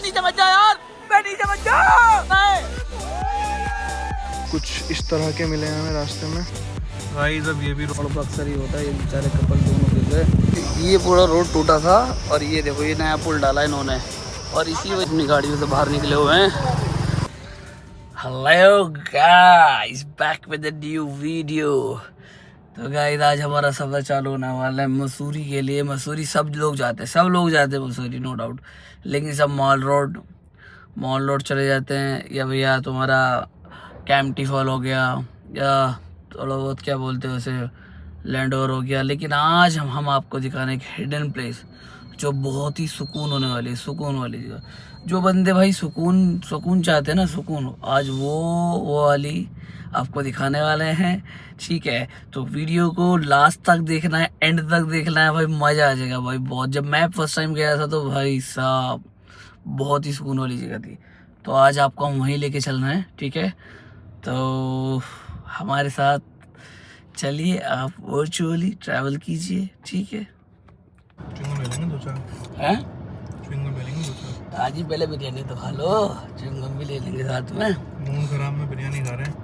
नीचे मत जा यार, नीचे मत जा। कुछ इस तरह के मिले हैं हमें रास्ते में भाई। जब ये भी रोड अक्सर ही होता है, ये बेचारे कपल दोनों गिर गए। ये पूरा रोड टूटा था और ये देखो ये नया पुल डाला है इन्होंने और इसी वजह अपनी गाड़ियों से बाहर निकले हुए हैं। Hello guys, back with the new video. तो गाइस आज हमारा सफर चालू होने वाला है मसूरी के लिए। मसूरी सब लोग जाते हैं मसूरी, नो डाउट। लेकिन सब मॉल रोड चले जाते हैं, या भैया तुम्हारा कैंपटी फॉल हो गया, या थोड़ा बहुत क्या बोलते हैं उसे लैंडोर हो गया। लेकिन आज हम आपको दिखाने एक हिडन प्लेस जो बहुत ही सुकून होने वाली है, सुकून वाली जगह। जो बंदे भाई सुकून चाहते हैं ना, सुकून, आज वो वाली आपको दिखाने वाले हैं। ठीक है, तो वीडियो को लास्ट तक देखना है, एंड तक देखना है भाई, मज़ा आ जाएगा भाई बहुत। जब मैं फर्स्ट टाइम गया था तो भाई साहब बहुत ही सुकून वाली जगह थी। तो आज आपको हम वहीं लेके चलना है, ठीक है। तो हमारे साथ चलिए, आप वर्चुअली ट्रैवल कीजिए, ठीक है। आज ही पहले बिरयानी तो खा लो, च्युइंगम भी ले लेंगे साथ में। मूड खराब में बिरयानी खा रहे हैं,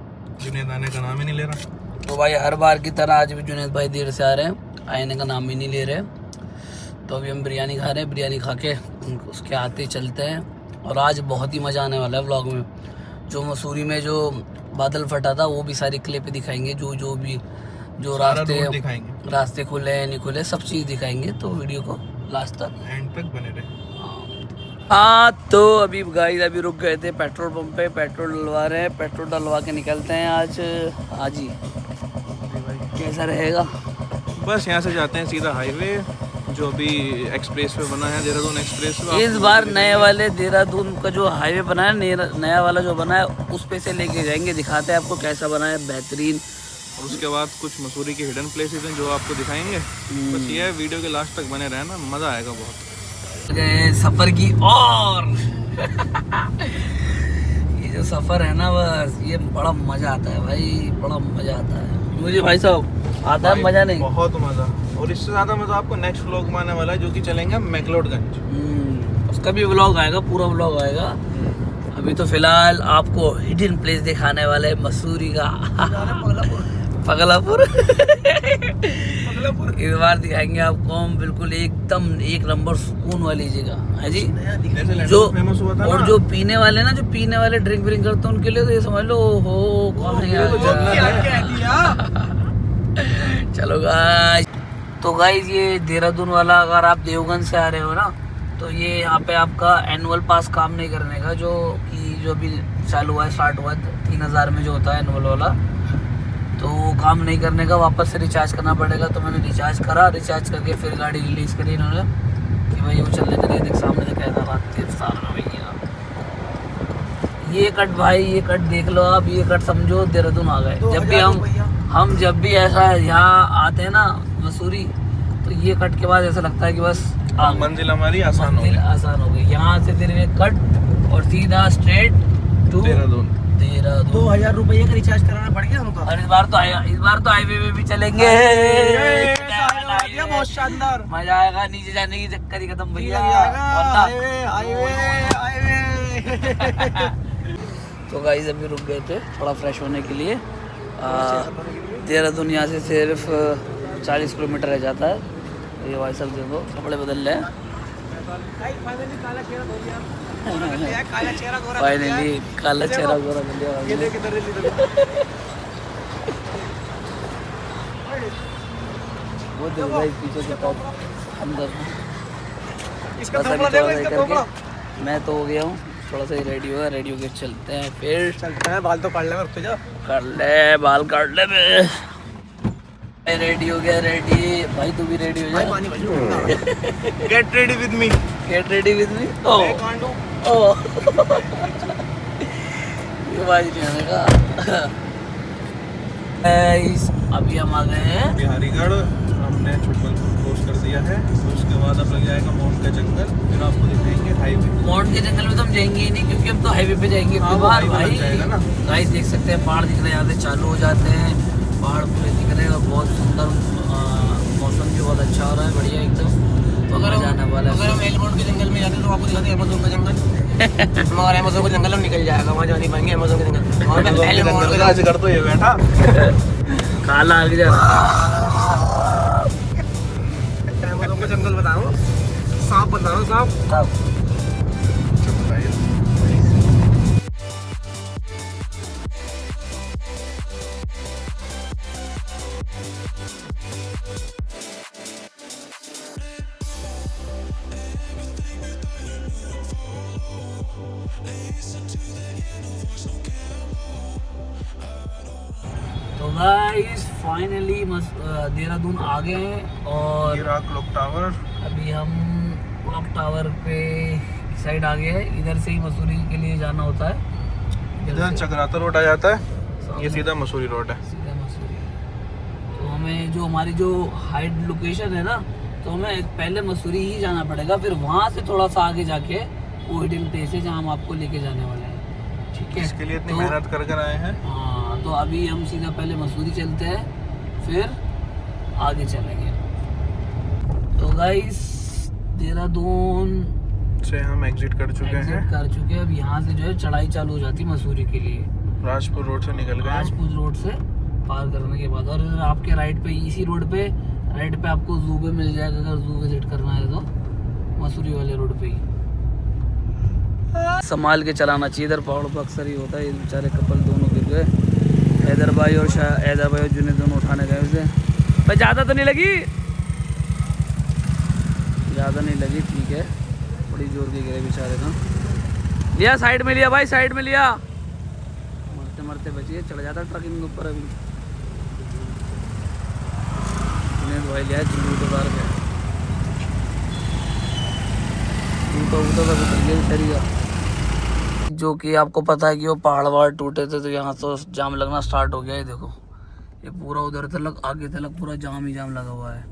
जुनैद आने का नाम ही नहीं ले रहा। तो भाई हर बार की तरह आज भी जुनैद भाई देर से आ रहे हैं, आने का नाम ही नहीं ले रहे। तो अभी हम बिरयानी खा रहे हैं, बिरयानी खा के उसके आते चलते हैं। और आज बहुत ही मज़ा आने वाला है व्लॉग में। जो मसूरी में जो बादल फटा था वो भी सारी क्लिप दिखाएंगे, जो रास्ते खुले हैं नहीं खुले, सब चीज़ दिखाएंगे। तो वीडियो को लास्ट तक एंड तक बने रहे। हाँ, तो अभी गाइस अभी रुक गए थे पेट्रोल पंप पे, पेट्रोल डलवा रहे हैं। पेट्रोल डलवा के निकलते हैं आज ही। कैसा रहेगा? बस यहाँ से जाते हैं सीधा हाईवे, जो अभी एक्सप्रेस वे बना है, देहरादून एक्सप्रेस वे। इस बार नए वाले देहरादून का जो हाईवे बना है, नया वाला जो बना है, उस पे से लेके जाएंगे, दिखाते हैं आपको कैसा बना है, बेहतरीन। और उसके बाद कुछ मसूरी के हिडन प्लेसेस हैं जो आपको दिखाएंगे। बस ये है, वीडियो के लास्ट तक बने रहना, मज़ा आएगा बहुत। सफर की और ये जो सफर है ना, बस ये बड़ा मजा आता है भाई, बड़ा मजा आता है मुझे भाई साहब, आता है मजा। नहीं, बहुत मजा। और इससे ज्यादा मजा आपको नेक्स्ट व्लॉग में आने वाला है, जो कि चलेंगे मैक्लोडगंज। उसका भी व्लॉग आएगा, पूरा व्लॉग आएगा। अभी तो फिलहाल आपको हिडन प्लेस दिखाने वाले मसूरी का पगलापुर। इस बार दिखाएंगे आपको हम बिल्कुल एकदम एक नंबर सुकून वाली जगह है जी। जो और जो पीने वाले ना, जो पीने वाले ड्रिंक व्रिंक करते हैं, उनके लिए तो ये समझ लो हो कौन है। चलो गाइस, तो गाइस ये देहरादून वाला, अगर आप देवगन से आ रहे हो ना, तो ये यहाँ पे आपका एनुअल पास काम नहीं करने का, जो अभी चालू हुआ है, स्टार्ट हुआ है 3000 में जो होता है एनुअल वाला, तो वो काम नहीं करने का, वापस से रिचार्ज करना पड़ेगा। तो मैंने रिचार्ज करा, रिचार्ज करके फिर गाड़ी रिलीज़ करी इन्होंने कि भाई वो चलने के लिए। देख सामने से कैसा बात भैया, ये कट भाई, ये कट देख लो आप, ये कट समझो देहरादून आ गए। जब भी हम जब भी ऐसा यहाँ आते हैं ना मसूरी, तो ये कट के बाद ऐसा लगता है कि बस मंजिल हमारी आसान हो गई। यहाँ से तेरे कट और सीधा स्ट्रेट टू देहरादून। 2000 रुपये का रिचार्ज कराना पड़ गया हमको। और इस बार तो हाईवे में भी चलेंगे, बहुत शानदार मजा आएगा। नीचे जाने की चक्कर ही खत्म भैया। तो गाइस अभी रुक गए थे थोड़ा फ्रेश होने के लिए। देहरादून यहाँ से सिर्फ 40 किलोमीटर रह जाता है। ये भाई सब देखो कपड़े बदल रहे हैं। फाइनली काला चेहरा गोरा कर लिया। वो देखो भाई पीछे से अंदर मैं तो हो गया हूँ, थोड़ा सा रेडी हुआ, रेडी होके चलते हैं, फिर चलते हैं। बाल तो काट ले, कर ले बाल काट ले। मैं रेडी हो गया, रेडी भाई, तू भी रेडी हो जा। Get ready with me, get ready with me. Oh ये बात नहीं आने का। अभी हम आ गए हैं बिहारीगढ़, हमने छुटबलपुर क्रॉस कर दिया है। तो उसके बाद अब लग जाएगा माउंट का जंगल, फिर आपको दिखाएंगे हाईवे। माउंट के जंगल में तो हम जाएंगे ही नहीं, क्योंकि हम तो हाईवे पे जाएंगे। भाई गाइस देख सकते हैं, पहाड़ दिख रहे हैं, यहाँ से चालू हो जाते हैं, पहाड़ पूरे दिख रहे हैं और बहुत सुंदर मौसम भी बहुत अच्छा हो रहा है, बढ़िया एकदम। तो अगर जाने वाला है, अगर हम एयरपोर्ट के जंगल में जाते हैं तो आपको दिखाते हैं अमेज़न का जंगल। हमारे अमेज़न का जंगल निकल जाएगा, वहाँ जा नहीं पाएंगे अमेज़न के जंगल। वहाँ पे पहले मॉल का आज कर तो ये बैठा काला आ गया। अमेज़न का जंगल बताऊँ, सांप बताऊँ, सांप। तो गाइस फाइनली देहरादून आ गए हैं और क्लॉक टावर। अभी हम क्लॉक टावर पे साइड आ गए हैं। इधर से ही मसूरी के लिए जाना होता है। इधर चक्राता रोड आ जाता है, ये सीधा मसूरी रोड है। सीधा मसूरी। तो हमें जो हमारी जो हाइड लोकेशन है ना, तो हमें पहले मसूरी ही जाना पड़ेगा, फिर वहाँ से थोड़ा सा आगे जाके वो हिडन प्लेस है जहाँ हम आपको लेके जाने वाले हैं। ठीक है, इसके लिए इतनी तो मेहनत कर आए हैं। हाँ, तो अभी हम सीधा पहले मसूरी चलते हैं, फिर आगे चलेंगे। तो गाइस देहरादून से हम एग्जिट कर चुके हैं। अब यहाँ से जो है चढ़ाई चालू हो जाती है मसूरी के लिए। राजपुर रोड से निकल गए। राजपुर रोड से पार करने के बाद, और इधर आपके राइट पे, इसी रोड पे राइट पे आपको जू भी मिल जाएगा। अगर जू विजिट करना है तो मसूरी वाले रोड पे ही संभाल के चलाना चाहिए। इधर पहाड़ों पर अक्सर ही होता है। ये बेचारे कपल दोनों गिर गए, हैदर भाई और जुनेद दोनों उठाने गए उसे। भाई ज़्यादा तो नहीं लगी? ज़्यादा नहीं लगी, ठीक है। बड़ी जोर के गिरे बेचारे ना। लिया साइड में, लिया भाई साइड में लिया। मरते मरते बचिए, चढ़ जाता ट्रक इनके ऊपर। अभी जुनेद भाई लिया जूट उतार के, जो कि आपको पता है कि वो पहाड़ वहाड़ टूटे थे, तो यहाँ तो जाम लगना स्टार्ट हो गया है। देखो ये पूरा उधर तक आगे तक पूरा जाम ही जाम लगा हुआ है।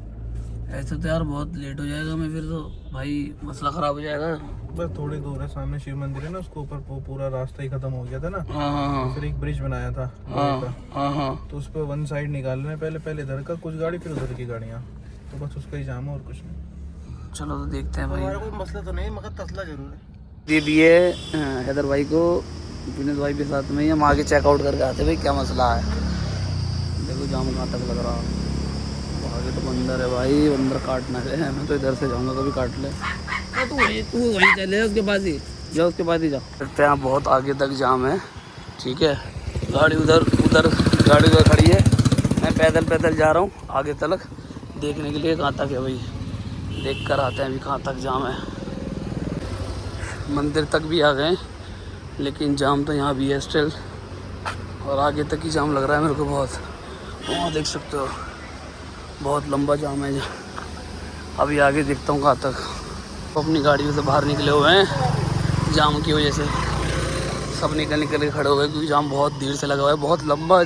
ऐसे तो यार बहुत लेट हो जाएगा, मैं फिर तो भाई मसला खराब हो जाएगा। बस थोड़ी दूर है, सामने शिव मंदिर है ना, उसके ऊपर पूरा रास्ता ही खत्म हो गया था ना। हाँ, फिर एक ब्रिज बनाया था। हाँ, तो उस पर वन साइड निकालना है, पहले इधर का कुछ गाड़ी, फिर उधर की गाड़ियाँ, तो बस उसका ही जाम है और कुछ नहीं। चलो तो देखते हैं भाई। हमारा कोई मसला तो नहीं, मगर तसला जरूर है। दे दिए हैदर भाई को, जुनेद भाई के साथ में ही हम आगे चेकआउट करके आते भाई क्या मसला है। देखो जाम कहाँ तक लग रहा है। आगे तो बंदर है भाई, बंदर काटना है। मैं तो इधर से जाऊँगा, कभी काट ले। तू वहीं चले उसके पास ही जाओ, उसके पास ही जाओ। लगता है यहाँ बहुत आगे तक जाम है। ठीक है, गाड़ी उधर गाड़ी उधर खड़ी है। मैं पैदल जा रहा हूँ आगे तक देखने के लिए कहाँ तक है भाई। देख कर आते हैं अभी कहाँ तक जाम है। मंदिर तक भी आ गए, लेकिन जाम तो यहाँ भी है स्टिल, और आगे तक ही जाम लग रहा है मेरे को बहुत। वहाँ देख सकते हो बहुत लंबा जाम है। अभी आगे देखता हूँ कहाँ तक। अपनी गाड़ियों से बाहर निकले हुए हैं जाम की वजह से। सब निकल के खड़े हो गए क्योंकि जाम बहुत देर से लगा हुआ है। बहुत लंबा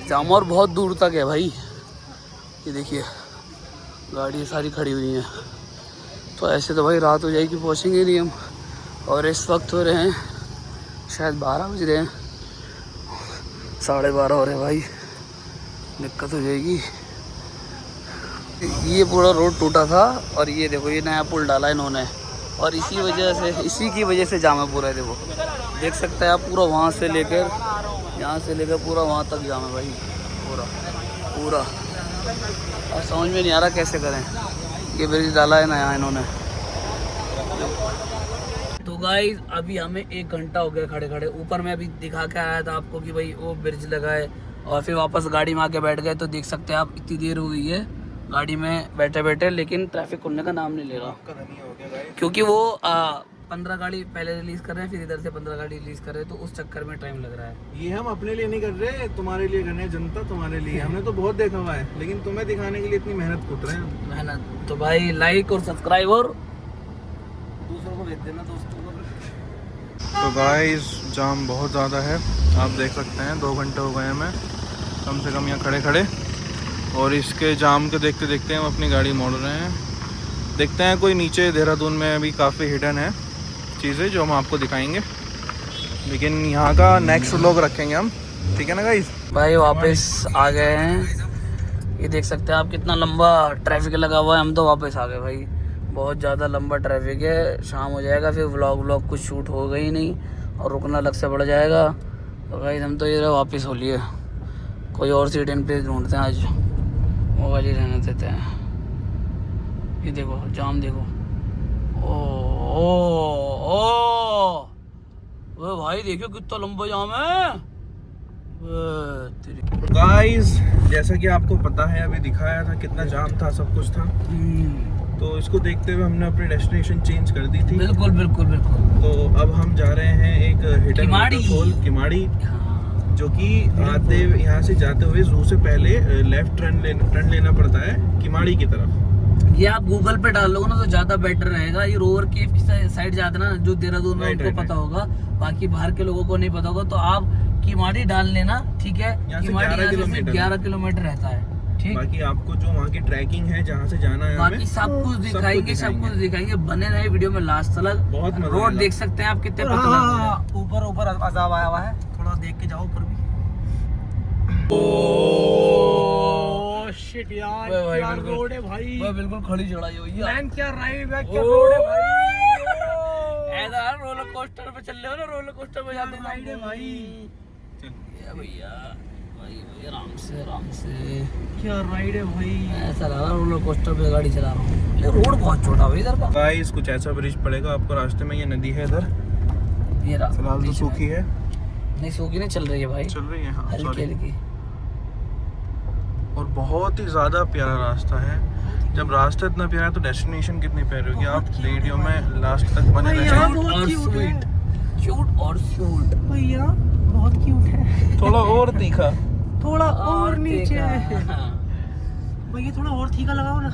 जाम और बहुत दूर तक है भाई। ये देखिए गाड़ी सारी खड़ी हुई हैं। तो ऐसे तो भाई रात हो जाएगी, पहुँचेंगे नहीं हम। और इस वक्त हो रहे हैं शायद 12 बज रहे हैं, 12:30 हो रहे हैं भाई। दिक्कत हो जाएगी। ये पूरा रोड टूटा था और ये देखो ये नया पुल डाला इन्होंने, और इसी की वजह से जाम है पूरा। देखो देख सकते हैं आप, पूरा वहाँ से लेकर यहाँ से लेकर पूरा वहाँ तक जाम है भाई, पूरा। और समझ में नहीं आ रहा कैसे करें। ये ब्रिज डाला है नया इन्होंने। तो गाइस अभी हमें 1 घंटा हो गया खड़े खड़े। ऊपर में अभी दिखा के आया था आपको कि भाई वो ब्रिज लगा है, और फिर वापस गाड़ी में आके बैठ गए। तो देख सकते हैं आप इतनी देर हो गई है गाड़ी में बैठे, लेकिन ट्रैफिक खुलने का नाम नहीं ले रहा, क्योंकि वो 15 गाड़ी पहले रिलीज कर रहे हैं, फिर इधर से 15 गाड़ी रिलीज कर रहे हैं, तो उस चक्कर में टाइम लग रहा है। ये हम अपने लिए नहीं कर रहे, तुम्हारे लिए कर रहे हैं, जनता तुम्हारे लिए। हमने तो बहुत देखा हुआ है, लेकिन तुम्हें दिखाने के लिए इतनी मेहनत कूट रहे हैं। मेहनत तो भाई लाइक और सब्सक्राइब और दूसरों को भेज देना, दोस्तों को। तो गाइस जाम बहुत ज़्यादा है, आप देख सकते हैं। 2 घंटे हो गए हैं हमें कम से कम यहाँ खड़े, और इसके जाम को देखते देखते हम अपनी गाड़ी मोड़ रहे हैं। देखते हैं कोई नीचे देहरादून में अभी काफ़ी हिडन है चीज़ें जो हम आपको दिखाएंगे, लेकिन यहाँ का नेक्स्ट व्लॉग रखेंगे हम। ठीक है ना गाइस? भाई वापस आ गए हैं। ये देख सकते हैं आप कितना लंबा ट्रैफिक लगा हुआ है। हम तो वापस आ गए भाई, बहुत ज़्यादा लंबा ट्रैफिक है, शाम हो जाएगा फिर व्लॉग कुछ शूट होगा ही नहीं और रुकना अलग से पड़ जाएगा। तो गाइस हम तो ये वापस हो लिए, कोई और सीट इन प्लेस ढूंढते हैं आज, वो वाली रहने देते हैं। ये देखो जाम देखो, ओ भाई देखो कितना लंबा जाम है। तो गाइस जैसा कि आपको पता है अभी दिखाया था कितना जाम था, सब कुछ था, तो इसको देखते हुए हमने अपनी डेस्टिनेशन चेंज कर दी थी। बिल्कुल बिल्कुल बिल्कुल। तो अब हम जा रहे हैं एक हिडन वाटरफॉल किमाड़ी, जो कि आते यहाँ से जाते हुए जू से पहले लेफ्ट टर्न लेना पड़ता है किमाड़ी की तरफ। ये आप गूगल पे डाल लोगे ना तो ज्यादा बेटर रहेगा। ये रोवर केव की साइड जाते ना जो देहरादून में उनको पता होगा, बाकी बाहर के लोगों को नहीं पता होगा। तो आप किमाड़ी डाल लेना, ठीक है। किमाड़ी 11 किलोमीटर रहता है, ठीक। बाकी आपको जो वहाँ की ट्रैकिंग है जहाँ से जाना है, बाकी सब कुछ दिखाएंगे। बने रहे वीडियो में लास्ट तक। बहुत रोड देख सकते हैं आप कितने ऊपर अजाब आया हुआ है, थोड़ा देख के जाओ ऊपर भी। शिट यार, क्या रोड है भाई, बिल्कुल खड़ी चढ़ाई हुई है। मैन क्या राइड है, क्या रोड है भाई। ऐसा रोलर कोस्टर पे चल रहे हो ना, रोलर कोस्टर पे जाते राइड है भाई। भैया आराम से क्या राइड है भाई, ऐसा लग रहा रोलर कोस्टर पे गाड़ी चला रहा हूँ। ये रोड बहुत छोटा भाई इधर का। गाइस कुछ ऐसा ब्रिज पड़ेगा आपको रास्ते में, ये नदी है इधर, ये फिलहाल तो सूखी है। नहीं सूखी नहीं, चल रही है भाई, चल रही है, हाँ हल्की हल्की। और बहुत ही ज्यादा प्यारा रास्ता है। जब रास्ता इतना प्यारा है तो डेस्टिनेशन कितनी प्यारी होगी। आप वीडियो में लास्ट तक बने रहें। क्यूट और स्वीट भैया, बहुत क्यूट है। थोड़ा और तीखा, थोड़ा और नीचे भैया, थोड़ा और तीखा लगाओ ना।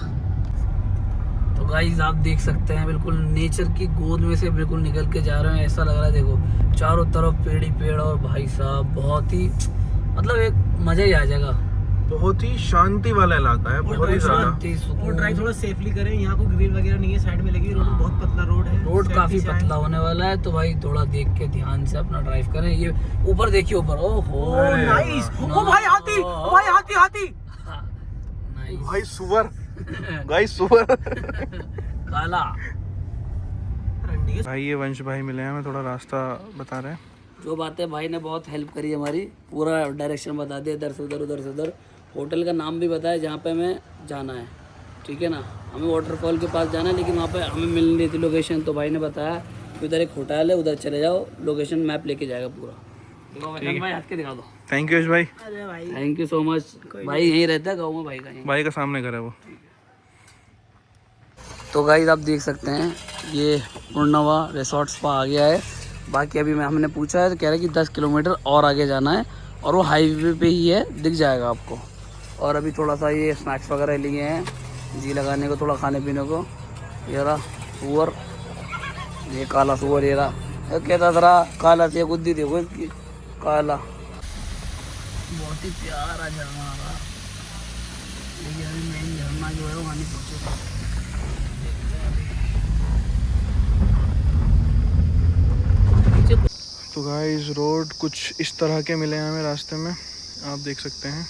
तो गाइस आप देख सकते हैं बिल्कुल नेचर की गोद में से बिल्कुल निकल के जा रहे हैं। ऐसा लग रहा है देखो चारों तरफ पेड़ ही पेड़, और भाई साहब बहुत ही मतलब एक मजा ही आ जाएगा। बहुत ही शांति वाला इलाका है, बहुत ही ज्यादा। और ड्राइव थोड़ा सेफली करें, यहाँ कोई ग्रिल वगैरह नहीं है, साइड में लगी रोड, बहुत पतला रोड है, रोड काफी पतला होने वाला है। तो भाई थोड़ा देख के ध्यान से अपना ड्राइव करें। ये ऊपर देखिए, ऊपर ओहो नाइस। ओ भाई हाथी, भाई हाथी हाथी, नाइस भाई सुअर, गाइस सुअर काला। भाई ये वंश भाई मिले हैं, हमें थोड़ा रास्ता बता रहे हैं। जो बातें भाई ने बहुत हेल्प करी हमारी, पूरा डायरेक्शन बता दिया, इधर से उधर, उधर से उधर। होटल का नाम भी बताया जहाँ पे हमें जाना है, ठीक है ना। हमें वाटरफॉल के पास जाना है, लेकिन वहाँ पे हमें मिल नहीं थी लोकेशन। तो भाई ने बताया कि उधर एक होटल है, उधर चले जाओ, लोकेशन मैप लेके जाएगा पूरा। भाई हाथ के दिखा दो। थैंक यू भाई, अरे भाई थैंक यू सो मच। भाई यहीं रहता है गाँव में, भाई का यहीं। भाई का सामने घर है वो। तो गाइस आप देख सकते हैं ये उन्नावा रिसोर्ट स्पा आ गया है। बाकी अभी हमने पूछा है तो कह रहे हैं कि 10 किलोमीटर और आगे जाना है, और वो हाईवे पे ही है, दिख जाएगा आपको। और अभी थोड़ा सा ये स्नैक्स वगैरह लिए हैं जी लगाने को, थोड़ा खाने पीने को। ये रहा सुअर, ये काला सुअर, ये रहा कहता था काला से गुद्दी देखो इसकी, काला। बहुत ही प्यारा झरना आ रहा, लेकिन अभी मेन झरना जो है वो वहाँ नहीं पहुँचे। तो गाइस रोड कुछ इस तरह के मिले हैं हमें रास्ते में, आप देख सकते हैं।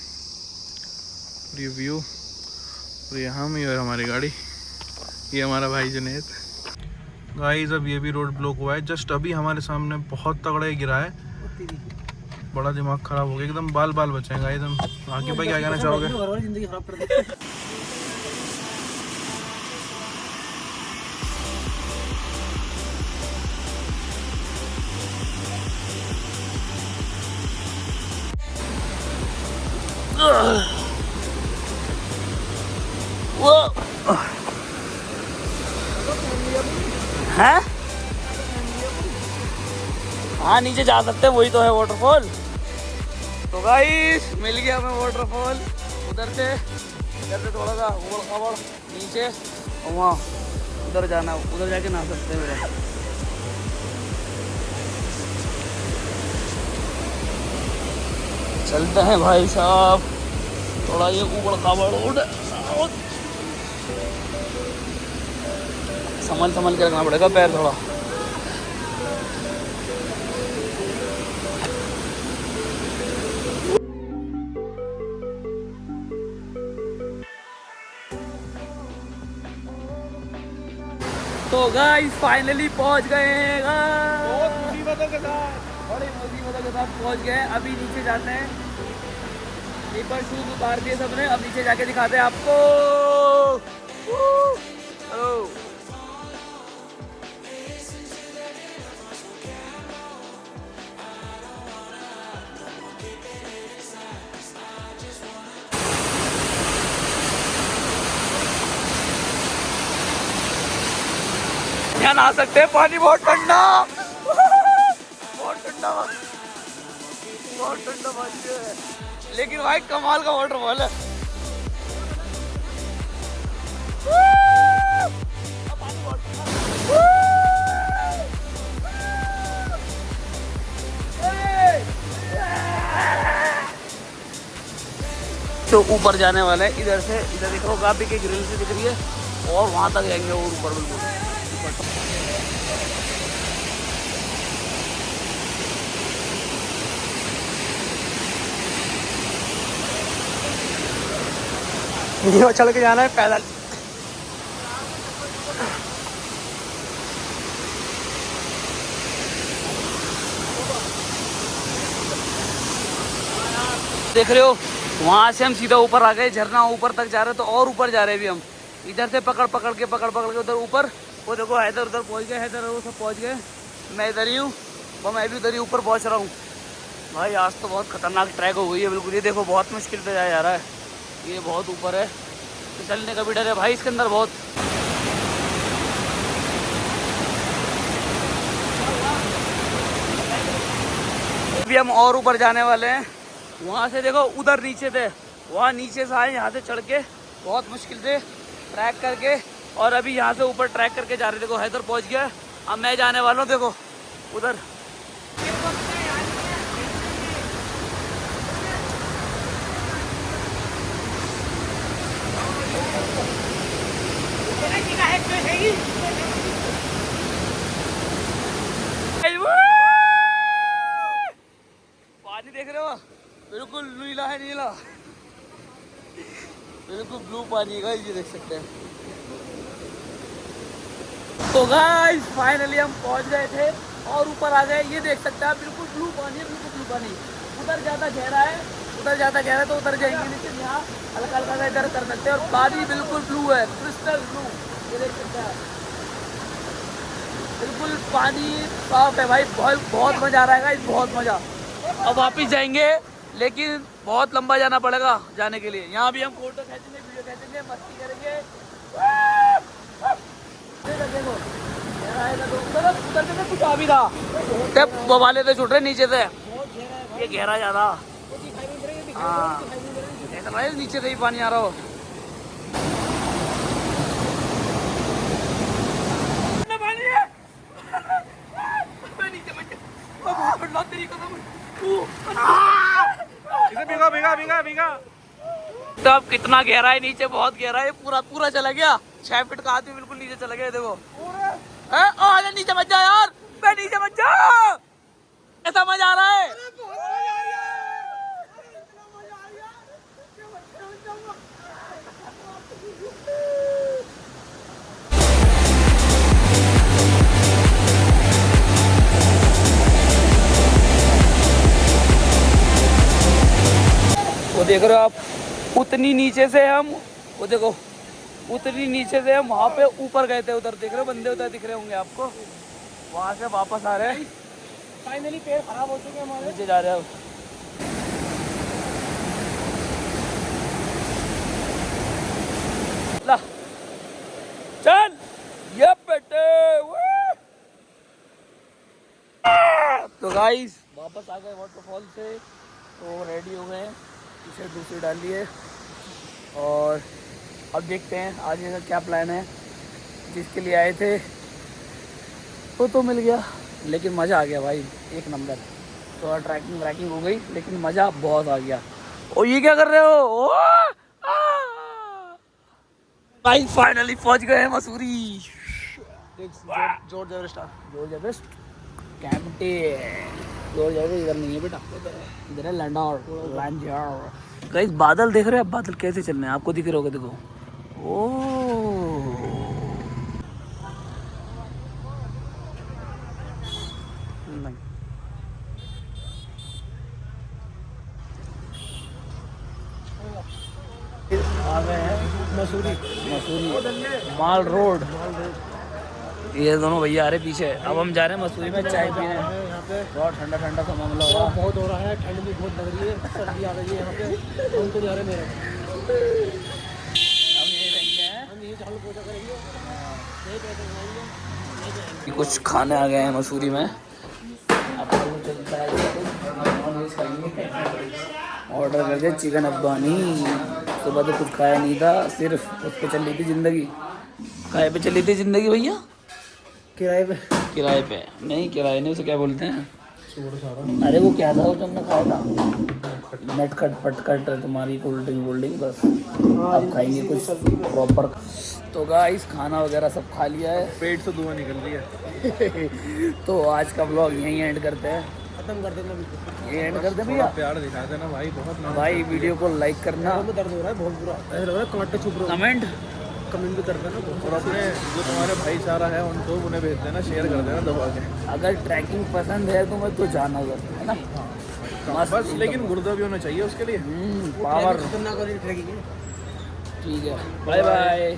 और ये व्यू, और ये हम ही और हमारी गाड़ी, ये हमारा भाई जुनैद। गाइस अब ये भी रोड ब्लॉक हुआ है, जस्ट अभी हमारे सामने बहुत तगड़ा ही गिरा है, बड़ा दिमाग खराब हो गया, एकदम बाल बाल बचे हैं गाइस। हम आगे भाई क्या कहना चाहोगे? जिंदगी खराब कर देते हैं। हैं? हाँ नीचे जा सकते हैं, वही तो है वाटरफॉल। तो गाइस मिल गया हमें वाटरफॉल, उधर से थोड़ा सा उबड़ नीचे, और वहाँ उधर जाना, उधर जाके नहा सकते हैं। चलते हैं भाई साहब, थोड़ा ये उबड़ खाबड़ रोड संभल के रखना पड़ेगा पैर थोड़ा। तो गाइस फाइनली पहुंच गए हैं बहुत मुसीबतों के साथ, बड़ी मुसीबतों के साथ पहुंच गए। अभी नीचे जाते हैं, ऊपर शूज उतार दिए सबने, अब नीचे जाके दिखाते हैं आपको। यहाँ नहा सकते हैं, पानी बहुत ठंडा, बहुत ठंडा, बहुत ठंडा पानी है, लेकिन भाई कमाल का वाटरफॉल है। तो ऊपर जाने वाले हैं इधर से, इधर देखो काफी की ग्रिल से दिख रही है, और वहां तक जाएंगे और ऊपर बिल्कुल। ये चल के जाना है पैदल। देख रहे हो, वहां से हम सीधा ऊपर आ गए, झरना ऊपर तक जा रहे हैं, तो और ऊपर जा रहे हैं अभी हम। इधर से पकड़ पकड़ के उधर ऊपर, वो देखो हैदर उधर पहुंच गए, हैदर वो सब पहुंच गए, मैं इधर ही हूँ, वो मैं भी उधर ही ऊपर पहुंच रहा हूँ। भाई आज तो बहुत खतरनाक ट्रैक हो गई है बिल्कुल। ये देखो बहुत मुश्किल पे जाया जा रहा है, ये बहुत ऊपर है, तो चलने का भी डर है भाई इसके अंदर बहुत। अभी हम और ऊपर जाने वाले हैं। वहाँ से देखो उधर नीचे थे, वहाँ नीचे से आए, यहाँ से चढ़ के बहुत मुश्किल से ट्रैक करके, और अभी यहाँ से ऊपर ट्रैक करके जा रहे। देखो हैदर पहुँच गया, अब मैं जाने वाला हूँ देखो उधर। पानी देख रहे हो, बिल्कुल नीला है, नीला, बिल्कुल ब्लू पानी का, ये देख सकते हैं। तो गाइस फाइनली हम पहुंच गए थे और ऊपर आ गए, ये देख सकते हैं बिल्कुल ब्लू पानी है, बिल्कुल ब्लू पानी। उधर ज़्यादा गहरा है, उधर ज़्यादा गहरा है तो उधर जाएंगे, लेकिन यहाँ हल्का हल्का सा इधर कर सकते हैं, और पानी बिल्कुल ब्लू है, क्रिस्टल ब्लू, ये देख सकते हैं, बिल्कुल पानी साफ है भाई। बहुत मज़ा आ रहा है, बहुत मज़ा। अब वापिस जाएंगे, लेकिन बहुत लंबा जाना पड़ेगा जाने के लिए। यहाँ भी हम फोटो खींचेंगे, वीडियो खींचेंगे, मस्ती करेंगे। देखो उधर से कुछ आ भी रहा, तब बवाले से छूट रहे नीचे से, ये गहरा ज्यादा। हाँ ऐसा भाई नीचे से ही पानी आ रहा हो। भीगा भीगा भीगा भीगा। तो अब कितना गहरा है नीचे, बहुत गहरा है, पूरा चला गया, 6 फीट का आदमी बिल्कुल नीचे चला गया। देखो आजा नीचे मत जा यार, मैं नीचे मत जा, ऐसा मजा आ रहा है। वो देख रहे हो आप, उतनी नीचे से हम, वो देखो उतनी नीचे से हम वहाँ पे ऊपर गए थे, उधर देख रहे हो बंदे उधर दिख रहे होंगे आपको, वहाँ से वापस आ रहे हैं। फाइनली पैर खराब हो चुके हैं हमारे, नीचे जा रहे हैं। ला चल ये बेटे। तो गाइस वापस आ गए वाटरफॉल से, तो रेडी हो गए, टी-शर्ट दूसरी डाल ली है, और अब देखते हैं आगे का क्या प्लान है। जिसके लिए आए थे वो तो मिल गया, लेकिन मज़ा आ गया भाई, एक नंबर। थोड़ा ट्रैकिंग हो गई, लेकिन मज़ा बहुत आ गया। ओ ये क्या कर रहे हो भाई? फाइनली पहुंच गए हैं Mussoorie. George Everest Kempty, George Everest इधर नहीं है बेटा, इधर है लैंडर। गाइस बादल देख रहे हैं, अब बादल कैसे चल रहे हैं आपको दिख रहे होगा, देखो। ओ मसूरी माल रोड। ये दोनों भैया आ रहे पीछे। अब हम जा रहे हैं मसूरी में चाय पीने। यहाँ पे बहुत ठंडा ठंडा सा मामला हो रहा है। बहुत हो रहा है, ठंड भी बहुत लग रही है, सर्दी आ रही है यहाँ पे। हम तो जा रहे मेरे हम यही रहेंगे हैं। हम यही झाड़ू पोछा करेंगे, यही पैसे कमाएंगे। कुछ खाने आ गए हैं मसूरी में। अब तो चलता है ऑर्डर करके चिकन अफगानी। सुबह तो कुछ खाया नहीं था, सिर्फ उस पर चल रही थी ज़िंदगी। किराए पे चली थी ज़िंदगी भैया? किराए पे किराए पे नहीं, किराए नहीं, उसे क्या बोलते हैं? अरे वो क्या था वो तुमने खाया था? नटखट पटखट तुम्हारी कोल्ड ड्रिंक बस। अब खाएंगे कुछ प्रॉपर। तो गाइस खाना वगैरह सब खा लिया है, पेट से धुआं निकल रही है। तो आज का व्लॉग यहीं एंड करते हैं। खत्म कर देना बिल्कुल। ये एंड कर दे भैया। प्यार दिखा देना भाई, बहुत भाई वीडियो को लाइक करना, में दर्द हो रहा है बहुत बुरा, ऐसा लग रहा है कांटे छुप रहे कमेंट कमेंट भी कर देना। और अपने जो तुम्हारे भाईचारा है उनको उन्हें भेज देना, शेयर कर देना दबा के। अगर ट्रैकिंग पसंद है तो मैं तो जाना उधर, है ना? मस्त बस लेकिन गुर्दा भी होना चाहिए उसके लिए। पावर। खतरनाक वाली ट्रैकिंग है। ठीक है, बाय बाय।